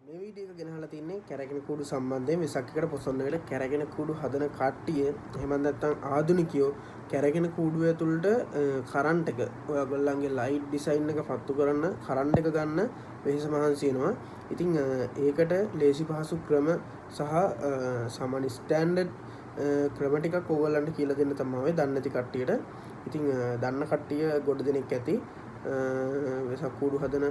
මේ වීඩියෝ එක ගෙනහලා තින්නේ කැරගෙන කූඩු සම්බන්ධයෙන් වෙසක් එකට පොසොන්න වෙලා කැරගෙන කූඩු හදන කට්ටිය එහෙම නැත්නම් ආධුනිකයෝ කැරගෙන කූඩුව ඇතුළට කරන්ට් එක ඔයගොල්ලන්ගේ ලයිට් ඩිසයින් එක පත්තු කරන්න කරන්ට් එක ගන්න වෙහෙස මහන්සි වෙනවා. ඉතින් ඒකට ලේසි පහසු ක්‍රම සහ සාමාන්‍ය ස්ටෑන්ඩඩ් ක්‍රම ටිකක් ඕගොල්ලන්ට කියලා දෙන්න තමයි දන්නේ නැති කට්ටියට. ඉතින් දන්න කට්ටිය ගොඩ දෙනෙක් ඇති. වෙසක් කූඩු හදන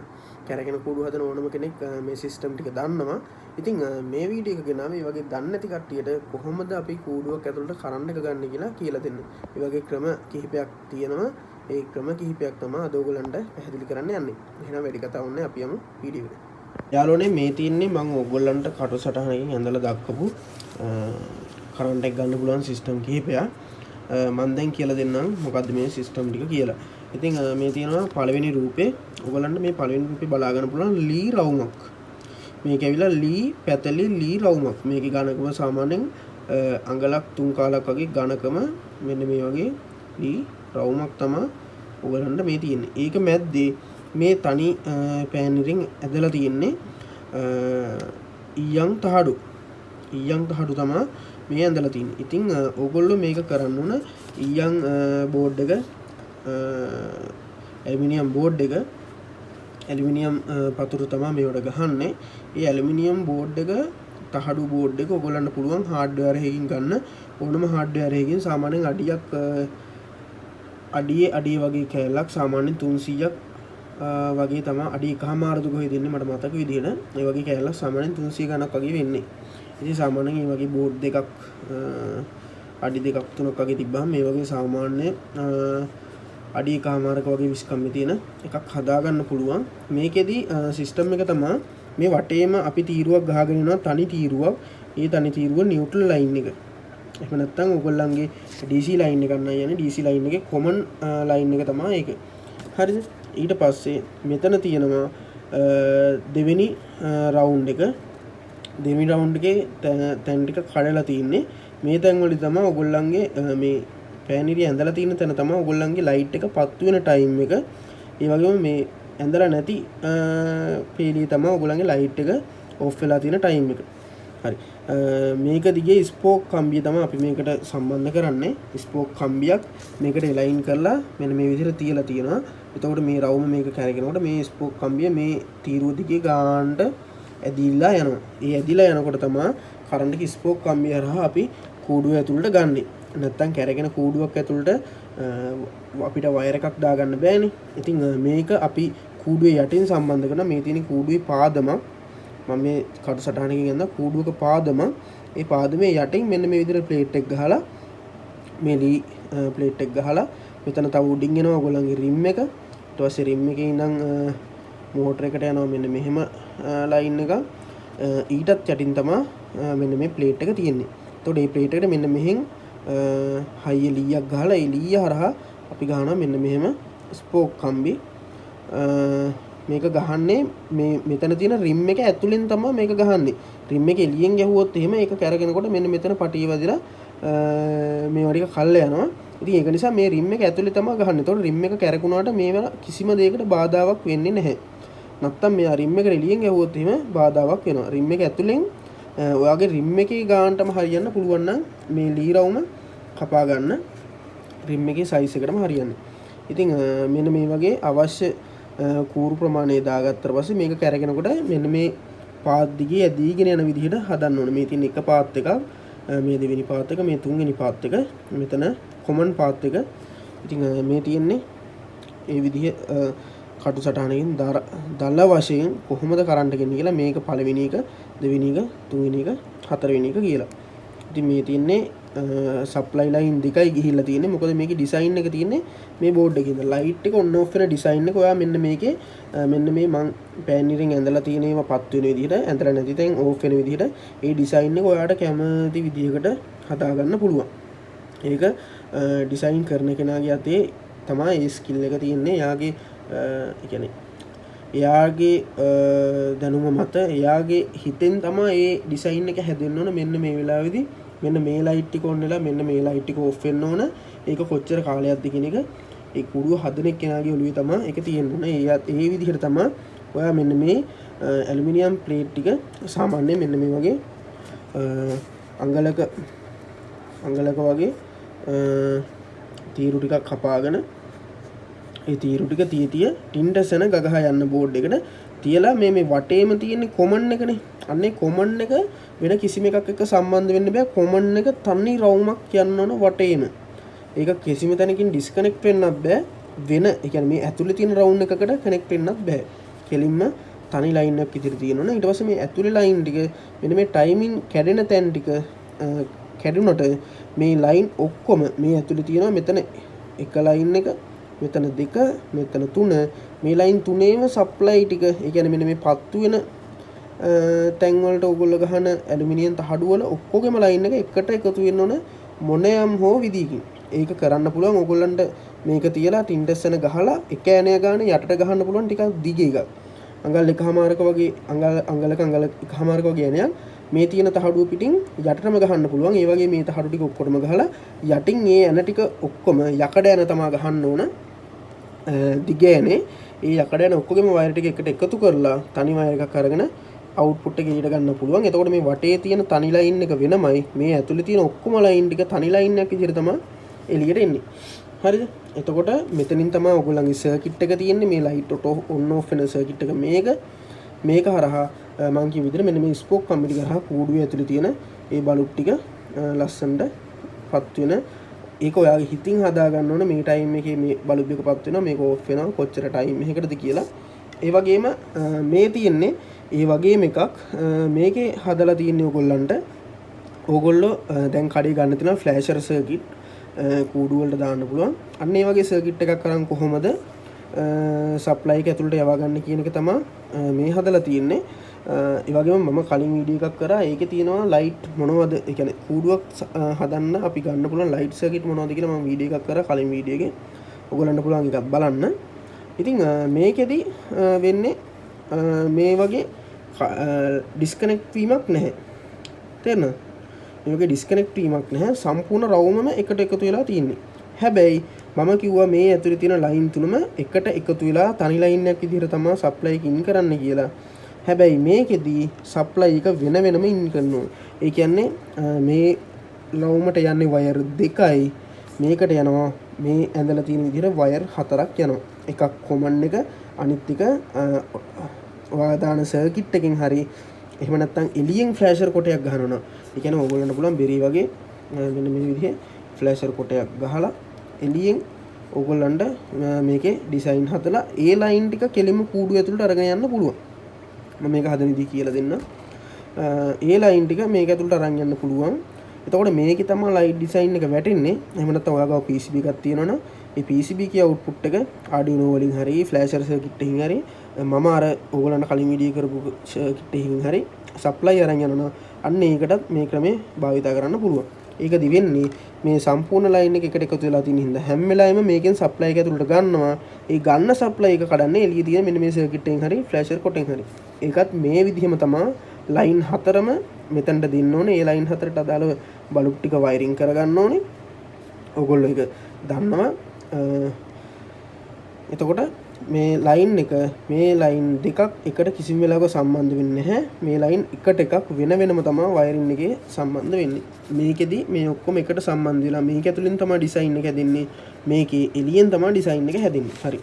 කැරගෙන කූඩු හදන ඕනම කෙනෙක් මේ සිස්ටම් ටික දන්නවා. ඉතින් මේ වීඩියෝ එක ගෙනාව මේ වගේ දන්නේ නැති කට්ටියට කොහොමද අපි කූඩුවක් ඇතුළට කරන්ට් එක ගන්න කියලා කියලා දෙන්න. මේ වගේ ක්‍රම කිහිපයක් තියෙනවා. ඒ ක්‍රම කිහිපයක් තමයි අද ඔයගලන්ට පැහැදිලි කරන්න යන්නේ. එහෙනම් වැඩි කතා වුණේ අපි යමු වීඩියෝ එකට. යාළුවනේ මේ තියෙන්නේ මම ඔයගොල්ලන්ට කටු සටහනකින් ඇඳලා දක්වපු කරන්ට් එක ගන්න පුළුවන් සිස්ටම් කිහිපයක්. මම දැන් කියලා දෙන්නම් මොකද්ද මේ සිස්ටම් ටික කියලා. ඉතින් මේ තියෙනවා පළවෙනි රූපේ. ඔයගලන්ට මේ පළවෙනි රූපේ බලා ගන්න පුළුවන් ලී රවුමක්. මේක ඇවිල්ලා ලී පැතලි ලී රවුමක්. මේකේ ඝනකම සාමාන්‍යයෙන් අඟලක් 3 කාලක් වගේ ඝනකම මෙන්න මේ වගේ ලී රවුමක් තමයි ඔයගලන්ට මේ තියෙන්නේ. ඒක මැද්දේ මේ තනි පෑනිරින් ඇදලා තියෙන්නේ ඊයන් තහඩු. ඊයන් තහඩු තමයි මේ ඇඳලා තියෙන්නේ. ඉතින් ඕගොල්ලෝ මේක කරන්න ඕන ඊයන් බෝඩ් එක ඇලුමිනියම් බෝඩ් එක ඇලුමිනියම් පතුරු තමයි මේවට ගහන්නේ. ඒ ඇලුමිනියම් බෝඩ් එක තහඩු බෝඩ් එක ඔයගොල්ලන්ට පුළුවන් හાર્ඩ්වෙයාර් එකකින් ගන්න. ඕනම හાર્ඩ්වෙයාර් එකකින් සාමාන්‍යයෙන් අඩියක් අඩිය වගේ කෑල්ලක් සාමාන්‍යයෙන් 300ක් වගේ තමයි අඩි එකමාරද කොහෙද දෙන්නේ මට මතක විදිහට. ඒ වගේ කෑල්ලක් සාමාන්‍යයෙන් 300 ගණක් වගේ වෙන්නේ. ඉතින් සාමාන්‍යයෙන් මේ වගේ බෝඩ් දෙකක් අඩි දෙකක් තුනක් වගේ තිබ්බහම මේ වගේ සාමාන්‍ය අඩි එකමාරක වගේ විස්කම්මේ තියෙන එකක් හදාගන්න පුළුවන්. මේකෙදි සිස්ටම් එක තමයි මේ වටේම අපි තීරුවක් ගහගෙන යනවා තනි තීරුවක්. ඒ තනි තීරුව නියුට්‍රල් ලයින් එක. එහෙම නැත්නම් ඔයගොල්ලන්ගේ DC ලයින් එකක් නම් යන්නේ DC ලයින් එකේ කොමන් ලයින් එක තමයි ඒක. හරිද? ඊට පස්සේ මෙතන තියෙනවා දෙවෙනි රවුන්ඩ් එක. දෙවෙනි රවුන්ඩ් එකේ තැන් ටික කඩලා තින්නේ. මේ තැන් වල තමයි ඔයගොල්ලන්ගේ මේ පෑනිරිය ඇඳලා තියෙන තැන තමයි ඔයගොල්ලන්ගේ ලයිට් එක පත්තු වෙන ටයිම් එක. ඒ වගේම මේ ඇඳලා නැති පීලිය තමයි ඔයගොල්ලන්ගේ ලයිට් එක ඔෆ් වෙලා තියෙන ටයිම් එක. හරි. මේක දිගේ ස්පෝක් කම්බිය තමයි අපි මේකට සම්බන්ධ කරන්නේ. ස්පෝක් කම්බියක් මේකට එලයින් කරලා මෙන්න මේ විදිහට තියලා තියෙනවා. එතකොට මේ රවුම මේක කැරගෙනකොට මේ ස්පෝක් කම්බිය මේ තීරුව දිගේ ගානට ඇදිලා යනවා. ඒ ඇදිලා යනකොට තමයි කරන්ට් එක ස්පෝක් කම්බිය හරහා අපි කූඩුව ඇතුළට ගන්නෙ. නැත්තම් කැරගෙන කූඩුවක් ඇතුළට අපිට වයර් එකක් දාගන්න බෑනේ. ඉතින් මේක අපි කූඩුවේ යටින් සම්බන්ධ කරන මේ තියෙන කූඩුවේ පාදමක් මම මේ කටු සටහනකින් යනවා කූඩුවක පාදම. ඒ පාදමේ යටින් මෙන්න මේ විදිහට ප්ලේට් එක ගහලා මේ ලී ප්ලේට් එක ගහලා මෙතන තව උඩින් එනවා ඔයගොල්ලන්ගේ රිම් එක. ඊට පස්සේ රිම් එකේ ඉඳන් මෝටර එකට යනවා මෙන්න මෙහෙම ලයින් එක. ඊටත් යටින් තමයි මෙන්න මේ ප්ලේට් එක තියෙන්නේ. එතකොට මේ ප්ලේට් එකට මෙන්න මෙහෙන් හයිය ලීයක් ගහලා ඒ ලීය හරහා අපි ගහනවා මෙන්න මෙහෙම ස්පෝක් කම්බි. මේක ගහන්නේ මේ මෙතන තියෙන රිම් එක ඇතුලෙන් තමයි මේක ගහන්නේ. රිම් එක එළියෙන් ගැහුවොත් එහෙම ඒක කැරගෙනකොට මෙන්න මෙතන පටිය වදිලා මේ වගේ කල්ල යනවා. ඉතින් ඒක නිසා මේ රිම් එක ඇතුලේ තමයි ගහන්නේ. ඒතකොට රිම් එක කැරකුණාට මේවල කිසිම දෙයකට බාධාවක් වෙන්නේ නැහැ. නැත්තම් මේ රිම් එක එළියෙන් ගැහුවොත් එහෙම බාධාවක් වෙනවා. රිම් එක ඇතුලෙන් ඔයාගේ රිම් එකේ ගානටම හරියන්න පුළුවන් නම් මේ ලී රවුම කපා ගන්න රිම් එකේ සයිස් එකටම හරියන්නේ. ඉතින් මෙන්න මේ වගේ අවශ්‍ය කූරු ප්‍රමාණය දාගත්තට පස්සේ මේක කැරගෙනකොට මෙන්න මේ පාත් දිගේ ඇදීගෙන යන විදිහට හදන්න ඕනේ. මේ තියෙන එක පාත් එකක්, මේ දෙවෙනි පාත් එක, මේ තුන්වෙනි පාත් එක, මෙතන කොමන් පාත් එක. ඉතින් මේ තියෙන්නේ ඒ විදිහ කටු සටහනකින් දල වශයෙන් කොහොමද කරන්ට් ගෙන්නේ කියලා මේක පළවෙනි එක, දෙවෙනි එක, තුන්වෙනි එක, හතරවෙනි එක කියලා. ඉතින් මේ තියෙන්නේ සප්ලයි ලයින් දෙකයි ගිහිල්ලා තියෙන්නේ. මොකද මේකේ ඩිසයින් එක තියෙන්නේ මේ බෝඩ් එකේ ඉඳලා ලයිට් එක ඔන් ඔෆ් වෙන ඩිසයින් එක ඔයා මෙන්න මේකේ මෙන්න මේ මං පෑනිරින් ඇඳලා තියෙන ඒවා පත් වෙන විදිහට ඇඳලා නැති තැන් ඔෆ් වෙන විදිහට ඒ ඩිසයින් එක ඔයාට කැමති විදිහකට හදාගන්න පුළුවන්. ඒක ඩිසයින් කරන කෙනාගේ අතේ තමයි ඒ ස්කිල් එක තියෙන්නේ. එයාගේ කියන්නේ එයාගේ දැනුම මත එයාගේ හිතෙන් තමයි ඒ ඩිසයින් එක හැදෙන්න ඕන. මෙන්න මේ වෙලාවේදී මෙන්න මේ ලයිට් ටික ඔන් වෙලා මෙන්න මේ ලයිට් ටික ඔෆ් වෙන්න ඕන. ඒක කොච්චර කාලයක්ද කියන එක ඒ කුඩුව හදන කෙනාගේ ඔළුවේ තමයි ඒක තියෙන්න ඕන. ඒ විදිහට තමයි ඔයා මෙන්න මේ ඇලුමිනියම් ප්ලේට් ටික සාමාන්‍යයෙන් මෙන්න මේ වගේ අංගලක වගේ තීරු ටිකක් කපාගෙන ඒ තීරු ටික තිය ටින්ටසන ගගහ යන්න බෝඩ් එකට තියලා මේ වටේම තියෙන්නේ කොමන් එකනේ. අන්නේ කොමන් එක වෙන කිසිම එකක් එක්ක සම්බන්ධ වෙන්න බෑ. කොමන් එක තනි රවුමක් යන්න ඕන වටේම. ඒක කිසිම තැනකින් ඩිස්කනෙක්ට් වෙන්නත් බෑ. වෙන ඒ කියන්නේ මේ ඇතුලේ තියෙන රවුම් එකකට කනෙක්ට් වෙන්නත් බෑ. කෙලින්ම තනි ලයින් එකක් ඉදිරි තියෙනවනේ. ඊට පස්සේ මේ ඇතුලේ ලයින් ටික මෙන්න මේ ටයිමින් කැඩෙන තැන් ටික කැඩුනට මේ ලයින් ඔක්කොම මේ ඇතුලේ තියෙනවා. මෙතන එක ලයින් එක, මෙතන දෙක, මෙතන තුන, මේ ලයින් තුනේම සප්ලයි ටික ඒ කියන්නේ මෙන්න මේ පත්තු වෙන තැන් වලට ඕගොල්ලෝ ගහන ඇලුමිනියම් තහඩු වල ඔක්කොගෙම ලයින් එක එකට එකතු වෙන්න ඕන මොනෑම් හෝ විදිහකින්. ඒක කරන්න පුළුවන් ඕගොල්ලන්ට මේක තියලා ටින්ටස්සන ගහලා එක ඇණය ගන්න යටට ගහන්න පුළුවන් ටිකක් දිග එකක්. අඟල් එකමාරක වගේ අඟල එකමාරක වගේ ඇණයක් මේ තියෙන තහඩුව පිටින් යටටම ගහන්න පුළුවන්. ඒ වගේ මේ තහඩු ටික ඔක්කොම ගහලා යටින් ඒ ඇණ ටික ඔක්කොම යකඩ ඇණ තමයි ගහන්න ඕන. දිග ඇනේ ඒ යකඩ ඇණ ඔක්කොගෙම වයර් ටික එකට එකතු කරලා තනි වයර් එකක් අරගෙන අවුට්පුට් එක එළියට ගන්න පුළුවන්. එතකොට මේ වටේ තියෙන තනි ලයින් එක වෙනමයි මේ ඇතුලේ තියෙන ඔක්කොම ලයින් ටික තනි ලයින් එකක් විදිහට තමයි එළියට එන්නේ. හරිද? එතකොට මෙතනින් තමයි ඔයගොල්ලන්ගේ සර්කිට් එක තියෙන්නේ. මේ ලයිට් ඔන් ඔෆ් වෙන සර්කිට් එක මේක හරහා මම කිය විදිහට මෙන්න මේ ස්පෝක් කම්බි ටික හරහා කූඩුවේ ඇතුලේ තියෙන ඒ බල්බ් ටික ලස්සනට පත් වෙන ඒක ඔයාගේ හිතින් හදා ගන්න ඕන. මේ ටයිම් එකේ මේ බල්බ් එක පත් වෙනවා, මේක ඕෆ් වෙනවා, කොච්චර ටයිම් එකකටද කියලා. ඒ වගේම මේ තියෙන්නේ ඒ වගේම එකක් මේකේ හදලා තියෙන්නේ ඕගොල්ලෝ දැන් කඩේ ගන්න තියෙන ෆ්ලෑෂර් සර්කිට් කූඩු වලට දාන්න පුළුවන්. අන්න ඒ වගේ සර්කිට් එකක් අරන් කොහොමද සප්ලයි එක ඇතුළට යවා ගන්න කියන එක තමයි මේ හදලා තියෙන්නේ. ඒ වගේම මම කලින් වීඩියෝ එකක් කරා. ඒකේ තියෙනවා ලයිට් මොනවද? ඒ කියන්නේ කූඩුවක් හදන්න අපි ගන්න පුළුවන් ලයිට් සර්කිට් මොනවද කියලා මම වීඩියෝ එකක් කරා කලින් වීඩියෝ එකේ. ඔයගොල්ලන්ට පුළුවන් එකක් බලන්න. ඉතින් මේකෙදි වෙන්නේ මේ වගේ ඩිස්කනෙක්ට් වීමක් නැහැ. තේරෙනවද? මේ වගේ ඩිස්කනෙක්ට් වීමක් නැහැ. සම්පූර්ණ රවුමම එකට එකතු වෙලා තියෙන්නේ. හැබැයි මම කිව්වා මේ ඇතුලේ තියෙන ලයින් තුනම එකට එකතු වෙලා තනි ලයින් එකක් විදිහට තමයි සප්ලයි එක ඉන් කරන්න කියලා. හැබැයි මේකෙදී සප්ලයි එක වෙනම ඉන් කරනවා. ඒ කියන්නේ මේ ලවුමට යන්නේ වයර් දෙකයි. මේකට යනවා මේ ඇඳලා තියෙන විදිහට වයර් හතරක් යනවා. එකක් කොමන් එක, අනිත් එක ඔයා දාන සර්කිට් එකෙන් හරි එහෙම නැත්නම් එළියෙන් ෆ්ලෑෂර් කොටයක් ගහනවා. ඒ කියන්නේ ඕගොල්ලන්ට පුළුවන් බෙරි වගේ මෙන්න මේ විදිහේ ෆ්ලෑෂර් කොටයක් ගහලා එළියෙන් ඕගොල්ලන්ට මේකේ ඩිසයින් හදලා ඒ ලයින් ටික කෙලින්ම කූඩුව ඇතුළට අරගෙන යන්න පුළුවන්. මම මේක හදන විදිහ කියලා දෙන්න. ඒ ලයින් ටික මේක ඇතුළට අරන් යන්න පුළුවන්. එතකොට මේකේ තමයි ලයිට් ඩිසයින් එක වැටෙන්නේ. එහෙම නැත්නම් ඔයාගාව PCB එකක් තියෙනවනම් ඒ PCB කී අවුට්පුට් එක Arduino වලින් හරි ෆ්ලෑෂර් සර්කිට් එකකින් හරි මම අර ඕගොල්ලන්ට කලින් වීඩියෝ කරපු සර්කිට් එකකින් හරි සප්ලයි අරන් යනවා. අන්න ඒකටත් මේ ක්‍රමේ භාවිත කරන්න පුළුවන්. ඒක දිවෙන්නේ මේ සම්පූර්ණ ලයින් එක එකට එකතු වෙලා තියෙන හින්දා හැම වෙලාවෙම මේකෙන් සප්ලයි එක ඇතුළට ගන්නවා. ඒ ගන්න සප්ලයි එක කඩන්නේ එළිය තියෙන මෙන්න මේ සර්කිට් එකෙන් හරි ෆ්ලෑෂර් කොටෙන් හරි. ඒකත් මේ විදිහම තමයි ලයින් හතරම මෙතනට දෙන්න ඕනේ. ඒ ලයින් හතරට අදාළව බල්බ් ටික වයරින් කරගන්න ඕනේ. ඔයගොල්ලෝ ඒක දන්නවා. එතකොට මේ ලයින් එක මේ ලයින් දෙකක් එකට කිසිම වෙලාවක සම්බන්ධ වෙන්නේ නැහැ. මේ ලයින් එකට එකක් වෙනම තමයි වයරින් එකේ සම්බන්ධ වෙන්නේ. මේකෙදි මේ ඔක්කොම එකට සම්බන්ධ වෙලා මේක ඇතුලින් තමයි ඩිසයින් එක හැදෙන්නේ. මේකේ එළියෙන් තමයි ඩිසයින් එක හැදෙන්නේ. හරි.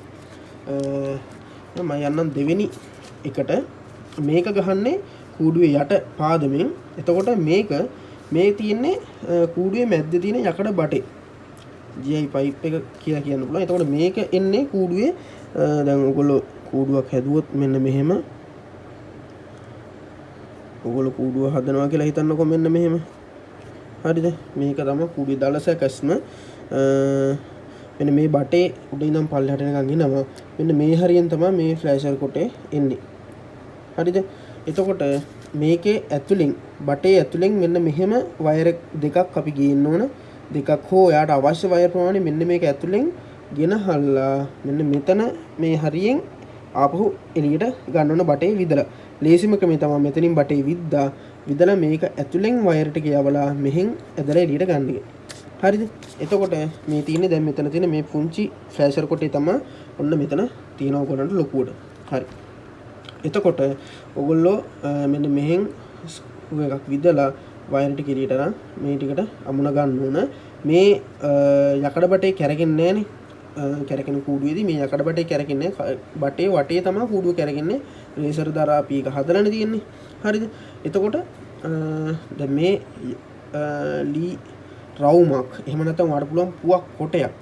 මම යන්නම් දෙවෙනි එකට මේක ගහන්නේ කූඩුවේ යට පාදමෙන්. එතකොට මේ තියෙන්නේ කූඩුවේ මැද්දේ තියෙන යකඩ බටේ. GI pipe එක කියලා කියන්න පුළුවන්. එතකොට මේක එන්නේ කූඩුවේ දැන් ඔයගොල්ලෝ කූඩුවක් හැදුවොත් මෙන්න මෙහෙම ඔයගොල්ලෝ කූඩුව හදනවා කියලා හිතන්නකෝ මෙන්න මෙහෙම. හරිද? මේක තමයි කූඩුවේ දල සැකස්ම. මෙන්න මේ බටේ උඩ ඉඳන් පල්ලෙහාට යනකම් එනවා. මෙන්න මේ හරියෙන් තමයි මේ ෆ්ලෑෂර් කොටේ එන්නේ. හරිද? එතකොට මේකේ ඇතුලෙන් බටේ ඇතුලෙන් මෙන්න මෙහෙම වයර් දෙකක් අපි ගේන්න ඕන. දෙකක් හෝ එයාට අවශ්‍ය වයර් ප්‍රමාණය මෙන්න මේක ඇතුලෙන් ගෙනහල්ලා මෙන්න මෙතන මේ හරියෙන් ආපහු එළියට ගන්න ඕන බටේ විදලා. ලේසිම ක්‍රමය තමයි මෙතනින් බටේ විදලා මේක ඇතුලෙන් වයර් ටික යවලා මෙහෙන් ඇදලා එළියට ගන්න එක. හරිද? එතකොට මේ තියෙන්නේ දැන් මෙතන තියෙන මේ පුංචි ෆ්ලෑෂර් කොටේ තමයි ඔන්න මෙතන තියෙනවා ඔයගොල්ලන්ට ලොකුවට. හරි. එතකොට ඔයගොල්ලෝ මෙන්න මෙහෙන් ස්ක්‍රූ එකක් විදලා වයර් ටික එළියට අරන් මේ ටිකට අමුණ ගන්න ඕන. මේ යකඩ බටේ කැරගෙන්නේ නැහනේ. කැරගෙන කූඩුවේදී මේ යකඩ බටේ කැරගෙන්නේ බටේ වටේ තමයි කූඩුව කැරගෙන්නේ. රේසර් දාලා අපි එක හදලානේ තියෙන්නේ. හරිද? එතකොට දැන් මේ ලී රවුමක් එහෙම නැත්නම් ඔයාලට පුළුවන් පුවක් කොටයක්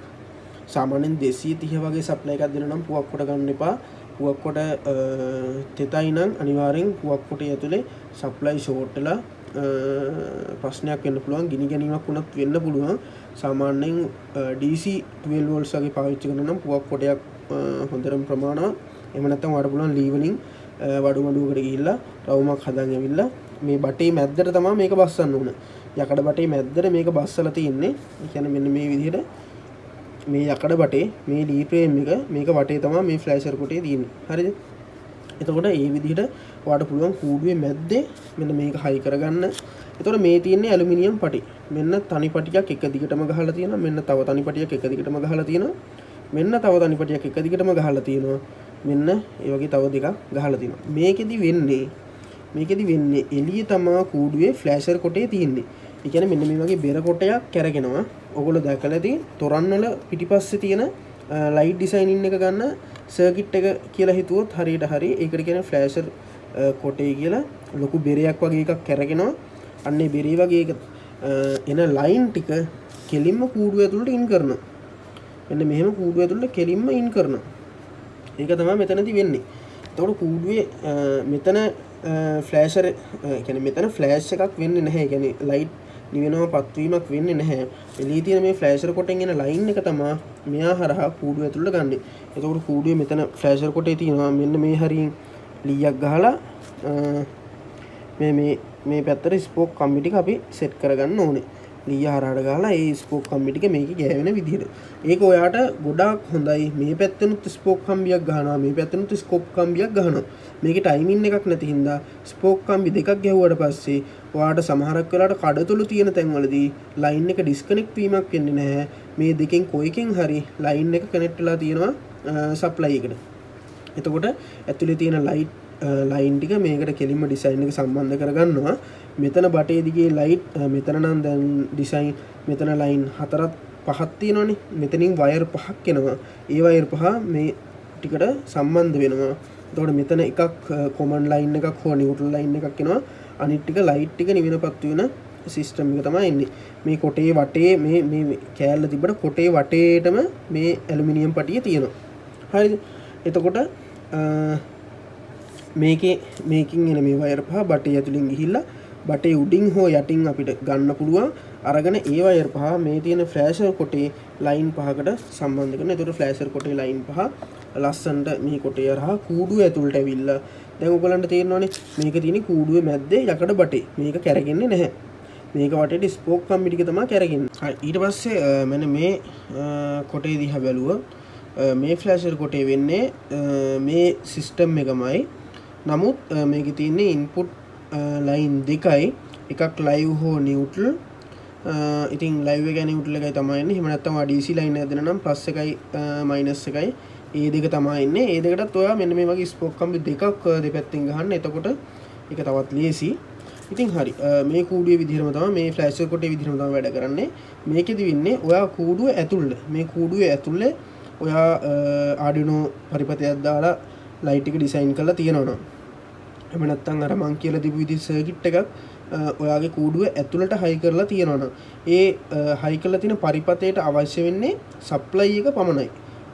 සාමාන්‍යයෙන් 230 වගේ සප්ලයි එකක් දෙනවා නම් පුවක් කොට ගන්න එපා. පුවක් කොට තෙතයි නම් අනිවාර්යෙන් පුවක් කොටේ ඇතුලේ සප්ලයි ෂෝට් වෙලා ප්‍රශ්නයක් වෙන්න පුළුවන්. ගිනි ගැනීමක් වුණත් වෙන්න පුළුවන්. සාමාන්‍යයෙන් DC 12 volts වගේ පාවිච්චි කරනවා නම් පුවක් කොටයක් හොඳටම ප්‍රමාණවත්. එහෙම නැත්නම් ඔයාලට පුළුවන් ලී වලින් වඩු මඩුවකට ගිහිල්ලා රවුමක් හදන් ඇවිල්ලා මේ බටේ මැද්දට තමයි මේක බස්සන්න ඕන. යකඩ බටේ මැද්දට මේක බස්සලා තියෙන්නේ. ඒ කියන්නේ මෙන්න මේ විදිහට මේ යකඩ බටේ මේ ලී ෆ්‍රේම් එක මේක වටේ තමයි මේ ෆ්ලෑෂර් කොටේ තියෙන්නේ. හරිද? එතකොට මේ විදිහට ඔයාලට පුළුවන් කූඩුවේ මැද්දේ මෙන්න මේක හයි කරගන්න. එතකොට මේ තියෙන්නේ ඇලුමිනියම් පටි. මෙන්න තනි පටියක් එක දිගටම ගහලා තියෙනවා. මෙන්න තව තනි පටියක් එක දිගටම ගහලා තියෙනවා. මෙන්න තව තනි පටියක් එක දිගටම ගහලා තියෙනවා. මෙන්න ඒ වගේ තව දෙකක් ගහලා තියෙනවා. මේකෙදි වෙන්නේ එළිය තමා කූඩුවේ ෆ්ලෑෂර් කොටේ තියෙන්නේ. ඒ කියන්නේ මෙන්න මේ වගේ බෙර කොටයක් කැරගෙනවා. ඔයගොල්ලෝ දැකලා තියෙන තොරන් වල පිටිපස්සේ තියෙන ලයිට් ඩිසයිනින් එක ගන්න සර්කිට් එක කියලා හිතුවොත් හරියට හරි. ඒකට කියන්නේ ෆ්ලෑෂර් කොටේ කියලා ලොකු බෙරයක් වගේ එකක් කැරගෙනවා. අන්නේ බෙරේ වගේ එක එන ලයින් ටික කෙලින්ම කූඩුව ඇතුළට ඉන් කරනවා. මෙන්න මෙහෙම කූඩුව ඇතුළට කෙලින්ම ඉන් කරනවා. ඒක තමයි මෙතනදී වෙන්නේ. එතකොට කූඩුවේ මෙතන ෆ්ලෑෂර් කියන්නේ මෙතන ෆ්ලෑෂ් එකක් වෙන්නේ නැහැ. ඒ කියන්නේ ලයිට් නිවෙනව පත්වීමක් වෙන්නේ නැහැ. එළියේ තියෙන මේ ෆ්ලෑෂර් කොටෙන් එන ලයින් එක තමයි මෙයා හරහා කූඩුව ඇතුළට ගන්නෙ. එතකොට කූඩුවේ මෙතන ෆ්ලෑෂර් කොටේ තියෙනවා මෙන්න මේ හරියෙන් ලීයක් ගහලා මේ පැත්තට ස්පෝක් කම්බි ටික අපි සෙට් කරගන්න ඕනේ. ලීය හරහාට ගහලා ඒ ස්පෝක් කම්බි ටික මේකේ ගෑවෙන විදිහට. ඒක ඔයාට ගොඩාක් හොඳයි. මේ පැත්තෙනුත් ස්පෝක් කම්බියක් ගහනවා. මේ පැත්තෙනුත් ස්කෝප් කම්බියක් ගහනවා. මේකේ ටයිමින් එකක් නැති හින්දා ස්පෝක් කම්බි දෙකක් ගැහුවට පස්සේ ඔයාට සමහරක් වෙලාවට කඩතුළු තියෙන තැන්වලදී ලයින් එක ඩිස්කනෙක්ට් වීමක් වෙන්නේ නැහැ. මේ දෙකෙන් කොයිකෙන් හරි ලයින් එක කනෙක්ට් වෙලා තියෙනවා සප්ලයි එකට. එතකොට ඇතුලේ තියෙන ලයින් ටික මේකට කෙලින්ම ඩිසයින් එක සම්බන්ධ කරගන්නවා. මෙතන බටේ දිගේ ලයිට් මෙතන නම් දැන් ඩිසයින් මෙතන ලයින් 4ක් 5ක් තියෙනවනේ. මෙතනින් වයර් 5ක් එනවා. ඒ වයර් 5 මේ ටිකට සම්බන්ධ වෙනවා. එතකොට මෙතන එකක් කොමන් ලයින් එකක් හෝ නියුට්‍රල් ලයින් එකක් එනවා. අනිත් ටික ලයිට් ටික නිවෙනපත් වෙන සිස්ටම් එක තමයි එන්නේ. මේ කොටේ වටේ මේ කෑල්ල තිබ්බට කොටේ වටේටම මේ ඇලුමිනියම් පටිය තියෙනවා. හරිද? එතකොට මේකින් එන මේ වයර් පහ බටේ ඇතුලින් ගිහිල්ලා බටේ උඩින් හෝ යටින් අපිට ගන්න පුළුවන්. අරගෙන ඒ වයර් පහ මේ තියෙන ෆ්ලෑෂර් කොටේ ලයින් පහකට සම්බන්ධ කරන. ඒතකොට ෆ්ලෑෂර් කොටේ ලයින් පහ ලස්සනට මේ කොටේ හරහා කූඩුව ඇතුළට ඇවිල්ලා දැන් ඔයගලන්ට තේරෙනවනේ මේක තියෙන්නේ කූඩුවේ මැද්දේ යකඩ බටේ. මේක කැරගෙන්නේ නැහැ. මේක වටේට ස්පෝක් කම්බි ටික තමයි කැරගෙන්නේ. හරි ඊට පස්සේ මෙන්න මේ කොටේ දිහා බැලුවොත් මේ ෆ්ලෑෂර් කොටේ වෙන්නේ මේ සිස්ටම් එකමයි. නමුත් මේකේ තියෙන්නේ ඉන්පුට් ලයින් දෙකයි. එකක් ලයිව් හෝ නියුට්‍රල්. ඉතින් ලයිව් එකයි නියුට්‍රල් එකයි තමයි එන්නේ. එහෙම නැත්නම් ආ DC ලයින් එක දෙන නම් ප්ලස් එකයි මයිනස් එකයි. ඒ දෙක තමයි ඉන්නේ. ඒ දෙකටත් ඔයා මෙන්න මේ වගේ ස්පෝක් කම්බි දෙකක් දෙපැත්තෙන් ගහන්න. එතකොට ඒක තවත් ලේසි. ඉතින් හරි මේ කූඩුවේ විදිහටම තමයි මේ ෆ්ලෑෂර් කොටේ විදිහටම තමයි වැඩ කරන්නේ. මේකෙදි වෙන්නේ ඔයා කූඩුව ඇතුළේ මේ කූඩුවේ ඇතුළේ ඔයා Arduino පරිපතයක් දාලා ලයිට් එක ඩිසයින් කරලා තියෙනවා. එහෙම නැත්නම් අර මං කියලා දීපු විදිහ සර්කිට් එකක් ඔයාගේ කූඩුවේ ඇතුළට හයි කරලා තියෙනවා. ඒ හයි කරලා තියෙන පරිපතයට අවශ්‍ය වෙන්නේ සප්ලයි එක පමණයි.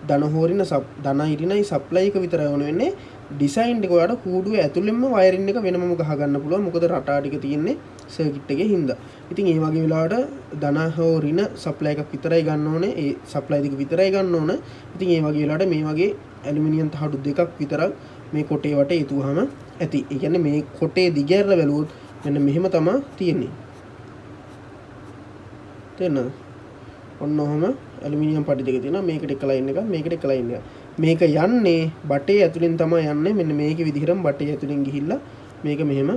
ධන හෝරින ධන ඉරිනයි සප්ලයි එක විතරයි ඕන වෙන්නේ. ඩිසයින් එක ඔයාලට කූඩුවේ ඇතුළෙන්ම වයරින් එක වෙනමම ගහ ගන්න පුළුවන්. මොකද රටා ටික තියෙන්නේ සර්කිට් එකේ හින්දා. ඉතින් ඒ වගේ වෙලාවට ධන හෝරින සප්ලයි එකක් විතරයි ගන්න ඕනේ. ඒ සප්ලයි දෙක විතරයි ගන්න ඕන. ඉතින් ඒ වගේ වෙලාවට මේ වගේ ඇලුමිනියම් තහඩු දෙකක් විතරක් මේ කොටේ වටේ ඉතුවහම ඇති. ඒ කියන්නේ මේ කොටේ දිගහැරලා බැලුවොත් මෙන්න මෙහෙම තමයි තියෙන්නේ. තේරෙනවද? ඔන්න ඔහම ඇලුමිනියම් පටි දෙක තියෙනවා. මේකට එක ලයින් එකක්, මේකට එක ලයින් එකක්. මේක යන්නේ බටේ ඇතුලෙන් තමයි යන්නේ. මෙන්න මේකේ විදිහටම බටේ ඇතුලෙන් ගිහිල්ලා මේක මෙහෙම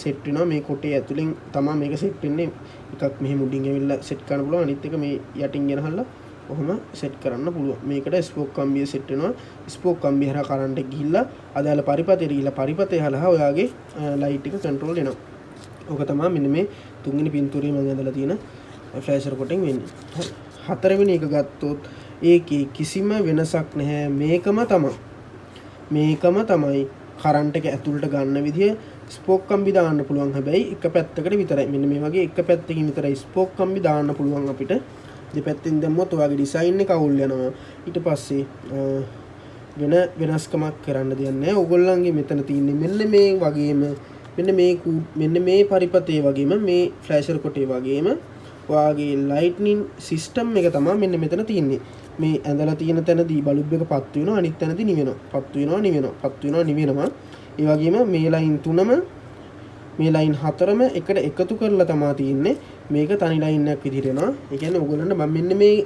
සෙට් වෙනවා. මේ කොටේ ඇතුලෙන් තමයි මේක සෙට් වෙන්නේ. එකක් මෙහෙම උඩින් ඇවිල්ලා සෙට් කරන්න පුළුවන්. අනිත් එක මේ යටින් ගෙනහල්ලා කොහොම සෙට් කරන්න පුළුවන්. මේකට ස්පෝක් කම්බිය සෙට් වෙනවා. ස්පෝක් කම්බිය හරහා කරන්ට් එක ගිහිල්ලා අදාළ පරිපතේට ගිහිල්ලා පරිපතේ හරහා ඔයාගේ ලයිට් එක කන්ට්‍රෝල් වෙනවා. ඕක තමයි මෙන්න මේ තුන්වෙනි පින්තූරයේ මම ඇඳලා තියෙන ෆ්ලෑෂර් කොටෙන් වෙන්නේ. හරි. හතරවෙනි එක ගත්තොත් ඒකේ කිසිම වෙනසක් නැහැ. මේකම තමයි කරන්ට් එක ඇතුළට ගන්න විදිය ස්පෝක් කම්බි දාන්න පුළුවන්. හැබැයි එක පැත්තකට විතරයි. මෙන්න මේ වගේ එක පැත්තකින් විතරයි ස්පෝක් කම්බි දාන්න පුළුවන් අපිට. දෙපැත්තෙන් දැම්මොත් ඔයාගේ ඩිසයින් එක අවුල් වෙනවා. ඊට පස්සේ වෙනස්කමක් කරන්න දෙයක් නැහැ. ඕගොල්ලන්ගේ මෙතන තියෙන්නේ මෙන්න මේ වගේම මෙන්න මේ පරිපතේ වගේම මේ ෆ්ලෑෂර් කොටේ වගේම ඔයාගේ ලයිට්නින් සිස්ටම් එක තමයි මෙන්න මෙතන තියෙන්නේ. මේ ඇඳලා තියෙන තැනදී බල්බ් එක පත් වෙනවා, අනිත් තැනදී නිවෙනවා. පත් වෙනවා නිවෙනවා. ඒ වගේම මේ ලයින් තුනම මේ ලයින් හතරම එකට එකතු කරලා තමයි තියෙන්නේ. මේක තනි ලයින් එකක් විදිහට එනවා. ඒ කියන්නේ ඕගොල්ලන්ට මම මෙන්න මේ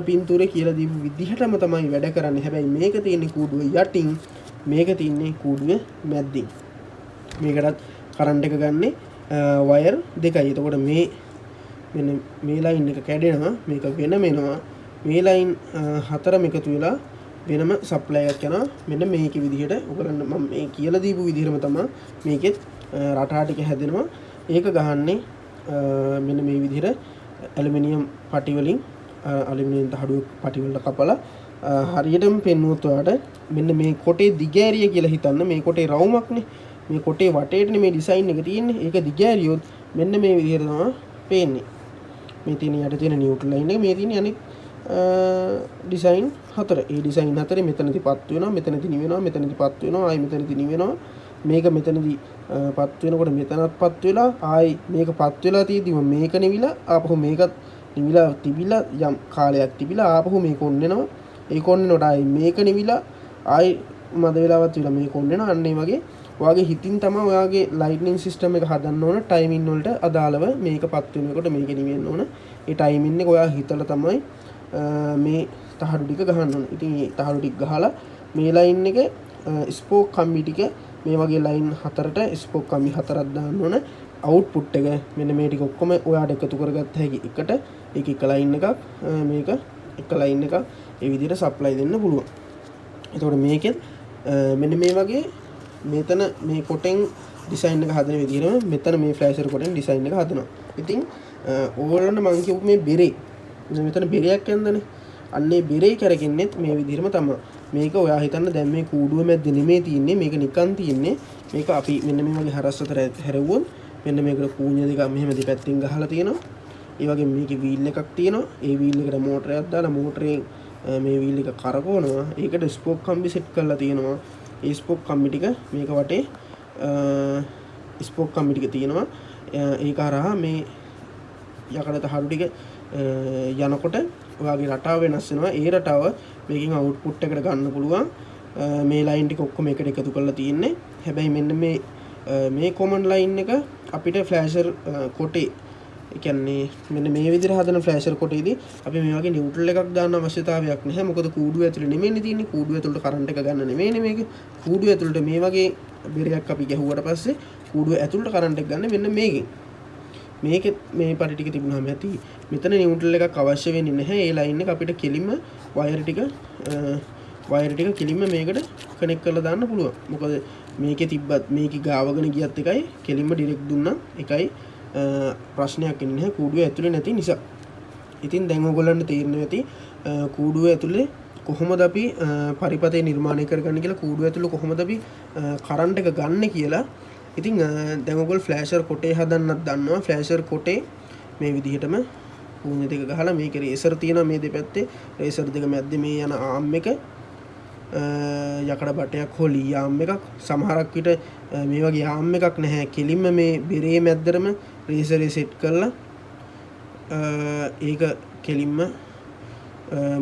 පින්තූරේ කියලා දීපු විදිහටම තමයි වැඩ කරන්නේ. හැබැයි මේක තියෙන්නේ කූඩුව යටින්, මේක තියෙන්නේ කූඩුව මැද්දින්. මේකටත් කරන්ට් එක ගන්නේ වයර් දෙකයි. එතකොට මෙන්න මේ ලයින් එක කැඩෙනවා, මේක වෙනම එනවා. මේ ලයින් හතරම එකතු වෙලා වෙනම සප්ලයි එකක් යනවා. මෙන්න මේකේ විදිහට ඔයගලන්ට මම මේ කියලා දීපු විදිහටම තමයි මේකෙත් රටා ටික හැදෙනවා. ඒක ගහන්නේ මෙන්න මේ විදිහට ඇලුමිනියම් පටි වලින් ඇලුමිනියම් තහඩුව පටි වලට කපලා හරියටම පෙන්නුවොත් ඔයාලට මෙන්න මේ කොටේ දිගෑරිය කියලා හිතන්න. මේ කොටේ රවුමක්නේ. මේ කොටේ වටේටනේ මේ ඩිසයින් එක තියෙන්නේ. ඒක දිගෑරියොත් මෙන්න මේ විදිහට තමයි පේන්නේ. මේ තියෙන යට තියෙන නියුට්‍රල් ලයින් එක, මේ තියෙන අනිත් ඩිසයින් හතර. ඒ ඩිසයින් හතරේ මෙතනදී පත් වෙනවා, මෙතනදී නිවෙනවා, මෙතනදී පත් වෙනවා, ආයි මෙතනදී නිවෙනවා. මේක මෙතනදී පත් වෙනකොට මෙතනත් පත් වෙලා ආයි මේක පත් වෙලා තියෙදිම මේක නිවිලා ආපහු මේකත් නිවිලා තිබිලා යම් කාලයක් තිබිලා ආපහු මේක ඔන්නෙනවා. ඒක ඔන්නෙනකොට ආයි මේක නිවිලා ආයි මද වෙලාවත් විලා මේක ඔන්නෙනවා. අන්න ඒ වගේ ඔයාගේ හිතින් තමයි ඔයාගේ ලයිට්නින් සිස්ටම් එක හදන්න ඕන. ටයිමින් වලට අදාළව මේක පත් වෙනකොට මේක නිවෙන්න ඕන. ඒ ටයිමින් එක ඔයා හිතලා තමයි මේ තහඩු ටික ගහන්න ඕන. ඉතින් මේ තහඩු ටික ගහලා මේ ලයින් එක ස්පෝක් කම්බි ටික මේ වගේ ලයින් හතරට ස්පෝක් කම්බි හතරක් දාන්න ඕන. අවුට්පුට් එක මෙන්න මේ ටික ඔක්කොම ඔයාට එකතු කරගත්ත හැකි එකට ඒක එක ලයින් එකක්, මේක එක ලයින් එකක්. ඒ විදිහට සප්ලයි දෙන්න පුළුවන්. එතකොට මේකෙත් මෙන්න මේ වගේ මෙතන මේ කොටෙන් ඩිසයින් එක හදන විදිහටම මෙතන මේ ෆ්ලෑෂර් කොටෙන් ඩිසයින් එක හදනවා. ඉතින් ඕගොල්ලන්ට මම කියපු මේ බෙරේ මෙතන බෙරයක් යනදනේ. අන්නේ බෙරේ කරගෙන්නෙත් මේ විදිහටම තමයි. මේක ඔයා හිතන්න දැන් මේ කූඩුව මැද්ද නෙමෙයි තියෙන්නේ, මේක නිකන් තියෙන්නේ. මේක අපි මෙන්න මේ වගේ හරස් අතර හැරෙවුවොත් මෙන්න මේකට කූණ්‍ය දෙක මෙහෙම දෙපැත්තෙන් ගහලා තියෙනවා. ඒ වගේ මේකේ වීල් එකක් තියෙනවා. ඒ වීල් එකට මෝටරයක් දාලා මෝටරයෙන් මේ වීල් එක කරකවනවා. ඒකට ස්පෝක් කම්බි සෙට් කරලා තියෙනවා. ඒ ස්පෝක් කම්බි ටික මේක වටේ ස්පෝක් කම්බි ටික තියෙනවා. ඒක හරහා මේ යකඩ තහඩු ටික යනකොට ඔයාගේ රටාව වෙනස් වෙනවා. ඒ රටාව මේකෙන් අවුට්පුට් එකට ගන්න පුළුවන්. මේ ලයින් ටික ඔක්කොම එකට එකතු කරලා තියෙන්නේ. හැබැයි මෙන්න මේ කොමන් ලයින් එක අපිට ෆ්ලෑෂර් කොටේ, ඒ කියන්නේ මෙන්න මේ විදිහට හදන ෆ්ලෑෂර් කොටේදී අපි මේ වගේ නියුට්‍රල් එකක් දාන්න අවශ්‍යතාවයක් නැහැ. මොකද කූඩුව ඇතුලේ නෙමෙයිනේ තියෙන්නේ. කූඩුව ඇතුලට කරන්ට් එක ගන්න නෙමෙයිනේ මේක. කූඩුව ඇතුලට මේ වගේ බෙරයක් අපි ගැහුවට පස්සේ කූඩුව ඇතුලට කරන්ට් එක ගන්න මෙන්න මේකෙන්. මේකෙත් මේ පටි ටික තිබුණාම ඇති. මෙතන නියුට්‍රල් එකක් අවශ්‍ය වෙන්නේ නැහැ. ඒ ලයින් එක අපිට කෙලින්ම වයර් ටික කෙලින්ම මේකට කනෙක්ට් කරලා දාන්න පුළුවන්. මොකද මේකේ තිබ්බත් මේකේ ගාවගෙන ගියත් එකයි, කෙලින්ම ඩිරෙක්ට් දුන්නා එකයි, ප්‍රශ්නයක් එන්නේ නැහැ කූඩුව ඇතුලේ නැති නිසා. ඉතින් දැන් ඔයගොල්ලන්ට තේරෙනවා ඇති කූඩුව ඇතුලේ කොහොමද අපි පරිපතේ නිර්මාණය කරගන්නේ කියලා, කූඩුව ඇතුලේ කොහොමද අපි කරන්ට් එක ගන්න කියලා. ඉතින් දැන් ඔයගොල්ලෝ ෆ්ලෑෂර් කොටේ හදන්නත් දන්නවා. ෆ්ලෑෂර් කොටේ මේ විදිහටම කූණ්‍ය දෙක ගහලා මේකේ රේසර් තියෙනවා මේ දෙපැත්තේ. රේසර් දෙක මැද්දේ මේ යන ආම් එක යකඩ බටයක් හෝ ලී ආම් එකක්. සමහරක් විට මේ වගේ ආම් එකක් නැහැ. කෙලින්ම මේ බෙරේ මැද්දටම රේසරේ සෙට් කරලා ඒක කෙලින්ම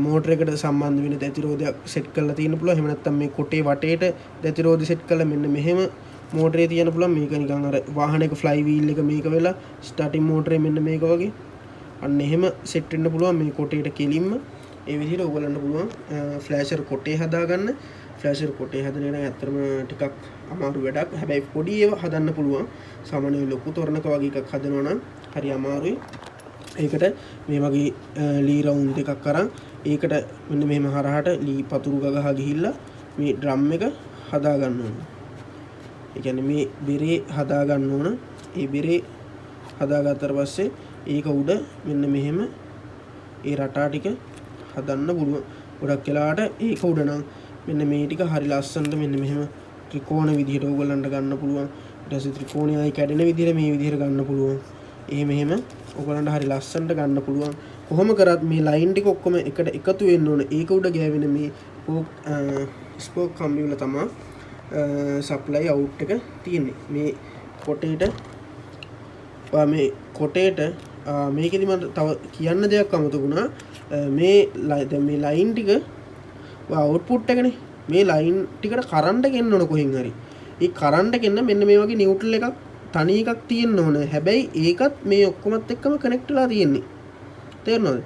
මෝටර එකට සම්බන්ධ වෙන දැතිරෝධයක් සෙට් කරලා තියෙන්න පුළුවන්. එහෙම නැත්නම් මේ කොටේ වටේට දැතිරෝධය සෙට් කරලා මෙන්න මෙහෙම මෝටරේ තියන්න පුළුවන්. මේක නිකන් අර වාහනයක ෆ්ලයි වීල් එක මේක වෙලා ස්ටාර්ටින් මෝටරේ මෙන්න මේක වගේ අන්න එහෙම සෙට් වෙන්න පුළුවන් මේ කොටේට කෙලින්ම. ඒ විදිහට ඔයගලන්ට පුළුවන් ෆ්ලෑෂර් කොටේ හදාගන්න. ෆ්ලෑෂර් කොටේ හදන එක ඇත්තටම ටිකක් අමාරු වැඩක්. හැබැයි පොඩි ඒවා හදන්න පුළුවන්. සාමාන්‍ය ලොකු තොරණක වගේ එකක් හදනවා නම් හරි අමාරුයි. ඒකට මේ වගේ ලී රවුන්ඩ් එකක් අරන් ඒකට මෙන්න මෙහෙම හරහට ලී පතුරු ගගහ ගිහිල්ලා මේ ඩ්‍රම් එක හදා ගන්න ඕන. ඒ කියන්නේ මේ බෙරේ හදා ගන්න ඕන. ඒ බෙරේ හදාගත්තට පස්සේ ඒක උඩ මෙන්න මෙහෙම ඒ රටා ටික හදන්න පුළුවන්. ගොඩක් වෙලාවට ඒක උඩ නම් මෙන්න මේ ටික හරි ලස්සනට මෙන්න මෙහෙම ත්‍රිකෝණ විදිහට ඕගොල්ලන්ට ගන්න පුළුවන්. ඊට පස්සේ ත්‍රිකෝණය ආයි කැඩෙන විදිහට මේ විදිහට ගන්න පුළුවන්. එහෙම ඕගොල්ලන්ට හරි ලස්සනට ගන්න පුළුවන්. කොහොම කරත් මේ ලයින් ටික ඔක්කොම එකට එකතු වෙන්න ඕන. ඒක උඩ ගෑවෙන මේ ස්පෝක් කම්බි වල තමයි සප්ලයි අවුට් එක තියෙන්නේ. මේ කොටේට මේ කොටේට මේකෙදි මට තව කියන්න දෙයක් අමතකුණා. මේ මේ ලයින් ටික අවුට්පුට් එකනේ. මේ ලයින් ටිකට කරන්ට් එක එන්න ඕන කොහෙන් හරි. ඒ කරන්ට් එක එන්න මෙන්න මේ වගේ නිව්ට්‍රල් එකක් තනි එකක් තියෙන්න ඕන. හැබැයි ඒකත් මේ ඔක්කොමත් එක්කම කනෙක්ට් වෙලා තියෙන්නේ. තේරෙනවද?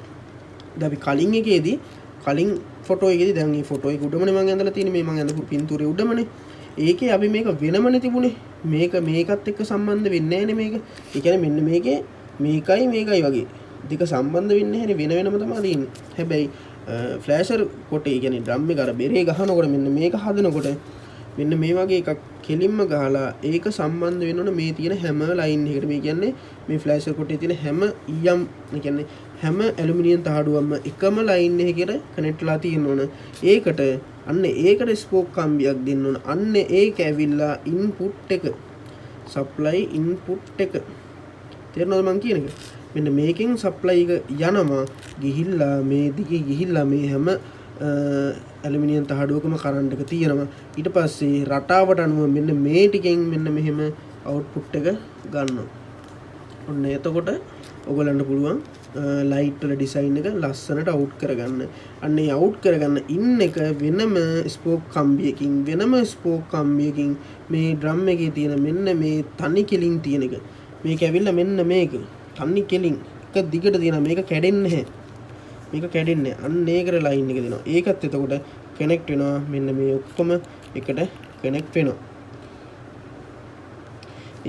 දැන් අපි කලින් එකේදී කලින් ෆොටෝ එකේදී දැන් මේ ෆොටෝ එක උඩමනේ මම ඇඳලා තියෙන්නේ. මේ මම ඇඳපු පින්තූරේ උඩමනේ. ඒකේ අපි මේක වෙනමනේ තිබුණේ. මේකත් එක්ක සම්බන්ධ වෙන්නේ නැහැනේ මේක. ඒ කියන්නේ මෙන්න මේකේ මේකයි වගේ දෙක සම්බන්ධ වෙන්නේ නැහැ වෙන වෙනම තමයි තියෙන්නේ. හැබැයි ෆ්ලෑෂර් කොටේ කියන්නේ ඩ්‍රම් එක අර බෙරේ ගහනකොට මෙන්න මේක හදනකොට මෙන්න මේ වගේ එකක් කෙලින්ම ගහලා ඒක සම්බන්ධ වෙන්න ඕන මේ තියෙන හැම ලයින් එකකට. මේ කියන්නේ මේ ෆ්ලෑෂර් කොටේ තියෙන හැම ඊයම් ඒ කියන්නේ හැම ඇලුමිනියම් තහඩුවක්ම එකම ලයින් එකකට කනෙක්ට් වෙලා තියෙන්න ඕන. ඒකට ස්පෝක් කම්බියක් දෙන්න ඕන. ඒක ඇවිල්ලා ඉන්පුට් එක සප්ලයි ඉන්පුට් එක තේරෙනවද මං කියන එක? මෙන්න මේකෙන් සප්ලයි එක යනවා ගිහිල්ලා මේ දිගේ ගිහිල්ලා මේ හැම ඇලුමිනියම් තහඩුවකම කරන්ට් එක තියෙනවා. ඊට පස්සේ රටාවට අනුව මෙන්න මේ ටිකෙන් මෙන්න මෙහෙම අවුට්පුට් එක ගන්නවා. ඔන්න එතකොට ඔයගලන්ට පුළුවන් ලයිට් වල ඩිසයින් එක ලස්සනට අවුට් කරගන්න. අන්න ඒ අවුට් කරගන්න ඉන්න එක වෙනම ස්පෝක් කම්බියකින් මේ ඩ්‍රම් එකේ තියෙන මෙන්න මේ තනි කෙලින් තියෙන එක. මේක ඇවිල්ලා මෙන්න මේක තනි කෙලින් එක දිගට තියෙනවා. මේක කැඩෙන්නේ නැහැ. අන්න ඒකට ලයින් එක දෙනවා. ඒකත් එතකොට කනෙක්ට් වෙනවා. මෙන්න මේ ඔක්කොම එකට කනෙක්ට් වෙනවා.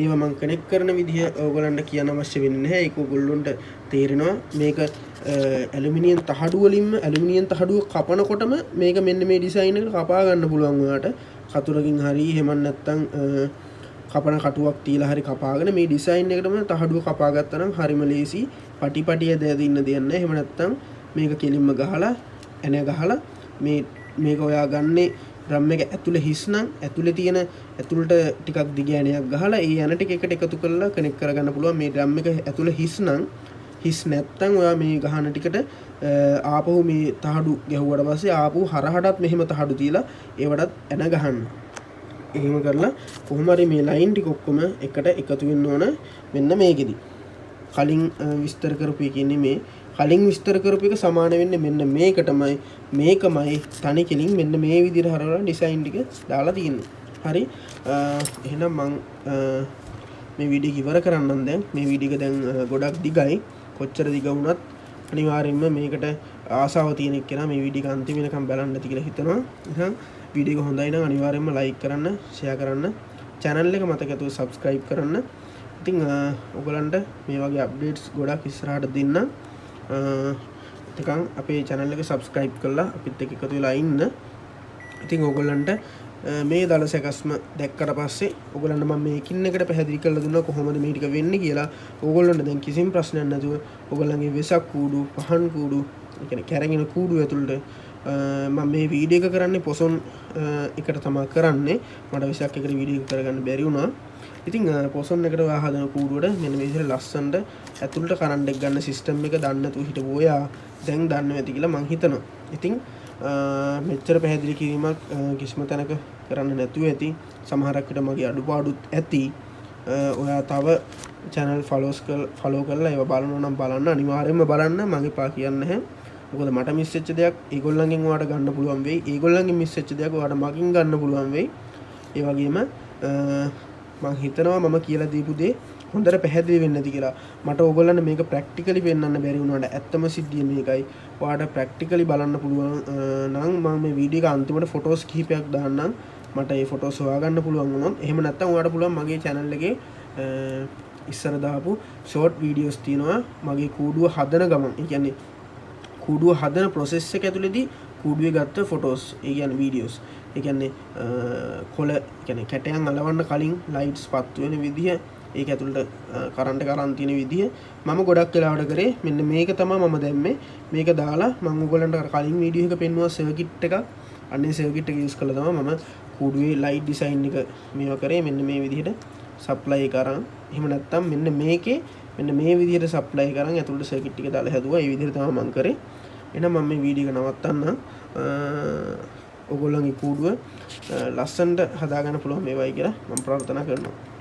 ඒවා මම කනෙක්ට් කරන විදිහ ඕගලන්ට කියන්න අවශ්‍ය වෙන්නේ නැහැ. ඒක ඕගොල්ලොන්ට තේරෙනවා. මේක ඇලුමිනියම් තහඩුව කපනකොටම මේක මෙන්න මේ ඩිසයින් එකට කපා ගන්න පුළුවන් ඔයාට. කතුරකින් හරි එහෙම නැත්නම් කපන කටුවක් තියලා හරි කපාගෙන මේ ඩිසයින් එකටම තහඩුව කපා ගත්තා නම් හරිම ලේසි. පටිපටිය දෙන්න දෙයක් නැහැ. එහෙම නැත්නම් මේක කෙලින්ම ගහලා එන ගහලා මේක ඔයා ගන්නේ ඩ්‍රම් එක ඇතුලේ හිස් නම් ඇතුලේ තියෙන ඇතුළට ටිකක් දිග ඇණයක් ගහලා ඒ ඇණ ටික එකට එකතු කරලා කනෙක්ට් කරගන්න පුළුවන්. මේ ඩ්‍රම් එක ඇතුලේ හිස් නැත්නම් ඔයා මේ ගහන ටිකට ආපහු මේ තහඩු ගැහුවට පස්සේ ආපහු හරහටත් මෙහෙම තහඩු තියලා ඒවටත් ඇණ ගහන්න. එහෙම කරලා කොහොම හරි මේ ලයින් ටික ඔක්කොම එකට එකතු වෙන්න ඕන. මෙන්න මේකෙදි කලින් විස්තර කරපු එකන්නේ මේ කලින් විස්තර කරපු එක සමාන වෙන්නේ මෙන්න මේකමයි තනි කෙලින් මෙන්න මේ විදිහට හරවලා ඩිසයින් ටික දාලා තියෙන්නේ. හරි. එහෙනම් මම මේ වීඩියෝ ඉවර කරන්නම් දැන්. මේ වීඩියෝ එක දැන් ගොඩක් දිගයි. කොච්චර දිග වුණත් අනිවාර්යයෙන්ම මේකට ආසාව තියෙන එක්කෙනා මේ වීඩියෝ එක අන්තිම වෙනකම් බලන්න ඇති කියලා හිතනවා. එහෙනම් වීඩියෝ එක හොඳයි නම් අනිවාර්යයෙන්ම ලයික් කරන්න, ෂෙයා කරන්න, channel එක මතක ඇතුව subscribe කරන්න. ඉතින් ඔයගලන්ට මේ වගේ අප්ඩේට්ස් ගොඩක් ඉස්සරහට දෙන්න. එතකන් අපේ channel එක subscribe කරලා අපිත් එක්ක එකතු වෙලා ඉන්න. ඉතින් ඔයගලන්ට මේ දල සැකස්ම දැක්කට පස්සේ ඔයගලන්ට මම මේ එකින් එකට පැහැදිලි කරලා දුන්නා කොහොමද මේ ටික වෙන්නේ කියලා. ඔයගලන්ට දැන් කිසිම ප්‍රශ්නයක් නැතුව ඔයගලන්ගේ වෙසක් කූඩු, පහන් කූඩු, ඒ කියන්නේ කැරගෙන කූඩු ඇතුළට මම මේ වීඩියෝ එක කරන්නේ පොසොන් එකට තමයි කරන්නේ. මට වෙසක් එකට වීඩියෝ එක කරගන්න බැරි වුණා. ඉතින් පොසොන් එකට හදන කූඩුවට මෙන්න මේ විදිහට ලස්සනට ඇතුළට කරන්ට් එක ගන්න සිස්ටම් එක දන්නේ නැතුව හිටපු ඔයා දැන් දන්නවා ඇති කියලා මම හිතනවා. ඉතින් මෙච්චර පැහැදිලි කිරීමක් කිසිම තැනක කරන්න නැතුව ඇති. සමහරක් විට මගේ අඩුපාඩුත් ඇති. ඔයා තව channel follow කරලා ඒවා බලනවා නම් බලන්න. අනිවාර්යයෙන්ම බලන්න. මගේ පා කියන්නේ නැහැ. මොකද මට මිස් වෙච්ච දෙයක් ඒගොල්ලන්ගෙන් ඔයාලට ගන්න පුළුවන් වෙයි. ඒගොල්ලන්ගෙන් මිස් වෙච්ච දෙයක් ඔයාලට මගෙන් ගන්න පුළුවන් වෙයි. ඒ වගේම මම හිතනවා මම කියලා දීපු දේ හොඳට පැහැදිලි වෙන්නේ නැති කියලා. මට ඕගොල්ලන්ට මේක ප්‍රැක්ටිකලි පෙන්වන්න බැරි වුණාට ඇත්තම සිද්ධිය මේකයි. ඔයාලට ප්‍රැක්ටිකලි බලන්න පුළුවන් නම් මම මේ වීඩියෝ එක අන්තිමට ෆොටෝස් කිහිපයක් දාන්නම්. මට ඒ ෆොටෝස් හොයාගන්න පුළුවන් වුණොත් එහෙම නැත්නම් ඔයාලට පුළුවන් මගේ channel එකේ ඉස්සර දාපු short videos තියෙනවා මගේ කූඩුව හදන ගමන්. ඒ කියන්නේ කූඩුව හදන ප්‍රොසෙස් එක ඇතුළේදී කූඩුවේ ගත්ත ෆොටෝස් ඒ කියන්නේ වීඩියෝස් ඒ කියන්නේ කොළ කියන්නේ කැටයන් අලවන්න කලින් ලයිට්ස් පත්තු වෙන විදිහ ඒක ඇතුළට කරන්ට් එක අරන් තියෙන විදිහ මම ගොඩක් වෙලාවට කරේ මෙන්න මේක තමයි මම දැම්මේ මේක දාලා මම ඔයගොල්ලන්ට කලින් වීඩියෝ එක පෙන්නුවා සර්කිට් එකක් අන්නේ සර්කිට් එක යූස් කළා තමයි මම කූඩුවේ ලයිට් ඩිසයින් එක මේවා කරේ මෙන්න මේ විදිහට සප්ලයි එක අරන් එහෙම නැත්නම් මෙන්න මේකේ මෙන්න මේ විදිහට සප්ලයි කරන් ඇතුළට සර්කිට් ටික දාලා හැදුවා ඒ විදිහට තමයි මම කරේ එහෙනම් මම මේ වීඩියෝ එක නවත්තන්න ඔයගොල්ලන්ගේ කූඩුව ලස්සනට හදාගන්න පුළුවන් මේවයි කියලා මම ප්‍රාර්ථනා කරනවා